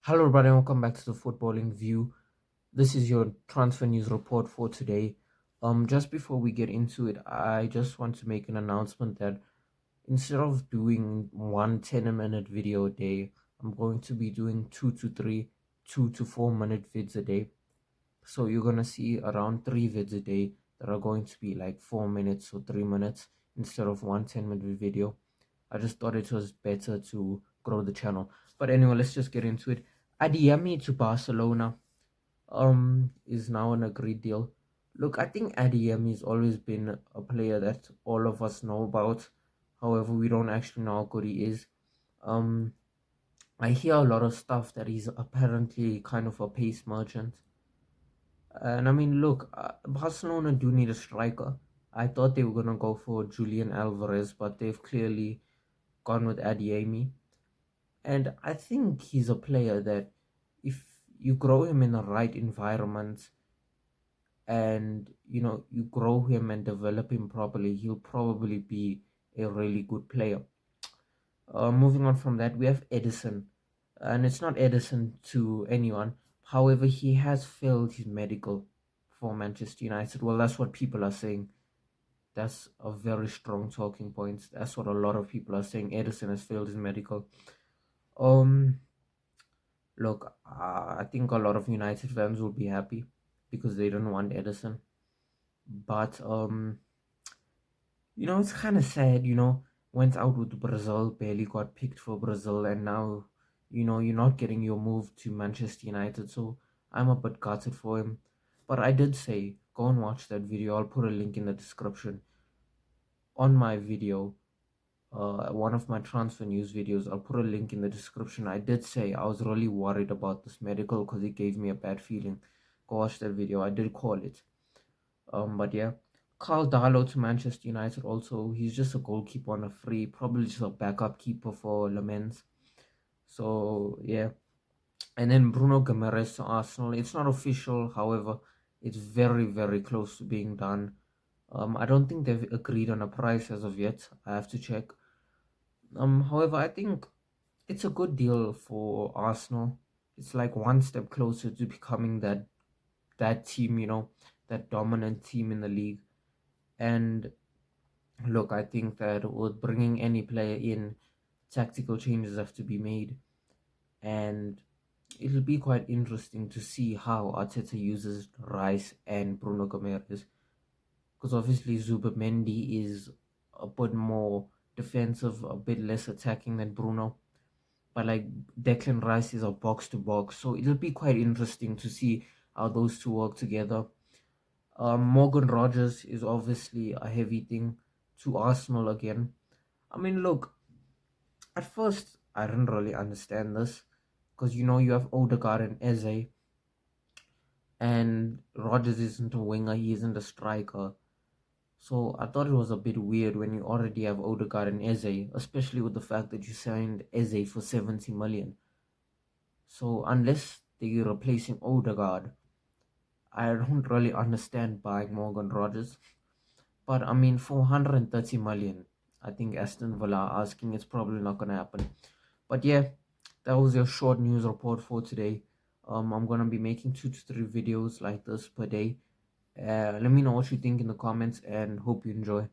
Hello, everybody, and welcome back to the Footballing View. This is your transfer news report for today. Just before we get into it, I just want to make an announcement that instead of doing one 10-minute video a day, I'm going to be doing 2 to 4 minute vids a day. So you're gonna see around 3 vids a day that are going to be like 4 minutes or 3 minutes instead of one 10-minute video. I just thought it was better to grow the channel. But anyway, let's just get into it. Adeyemi to Barcelona is now an agreed deal. Look, I think Adeyemi has always been a player that all of us know about. However, we don't actually know how good he is. Um I hear a lot of stuff that he's apparently kind of a pace merchant. And I mean, look, Barcelona do need a striker. I thought they were gonna go for Julian Alvarez, but they've clearly gone with Adeyemi. And I think he's a player that if you grow him in the right environment and you grow him and develop him properly, he'll probably be a really good player. Moving on from that, we have Edison, and it's not Edison to anyone. However, he has failed his medical for Manchester United. Well, that's what people are saying. That's a very strong talking point. That's what a lot of people are saying. Edison has failed his medical. Um, Look, I think a lot of United fans will be happy because they don't want Edison. But it's kind of sad. Went out with Brazil, barely got picked for Brazil, and now, you're not getting your move to Manchester United. So I'm a bit gutted for him. But I did say, go and watch that video. I'll put a link in the description. On my video, one of my transfer news videos, I'll put a link in the description. I did say I was really worried about this medical because it gave me a bad feeling. Go watch that video. I did call it. But yeah, Carl Darlow to Manchester United. Also, he's just a goalkeeper on a free, probably just a backup keeper for Lamens. So yeah, and then Bruno Guimareas to Arsenal. It's not official, however, it's very very close to being done. I don't think they've agreed on a price as of yet. I have to check. However, I think it's a good deal for Arsenal. It's like one step closer to becoming that team, that dominant team in the league. And look, I think that with bringing any player in, tactical changes have to be made, and it'll be quite interesting to see how Arteta uses Rice and Bruno Guimaraes, because obviously Zubimendi is a bit more defensive, a bit less attacking than Bruno. But like Declan Rice is a box to box, so it'll be quite interesting to see how those two work together. Morgan Rogers is obviously a heavy thing to Arsenal again. I mean, look, at first I didn't really understand this because you have Odegaard and Eze, and Rogers isn't a winger, he isn't a striker. So I thought it was a bit weird when you already have Odegaard and Eze, especially with the fact that you signed Eze for 70 million. So unless they're replacing Odegaard, I don't really understand buying Morgan Rogers. But I mean, for 130 million, I think Aston Villa are asking, it's probably not gonna happen. But yeah, that was your short news report for today. I'm gonna be making 2 to 3 videos like this per day. Let me know what you think in the comments and hope you enjoy.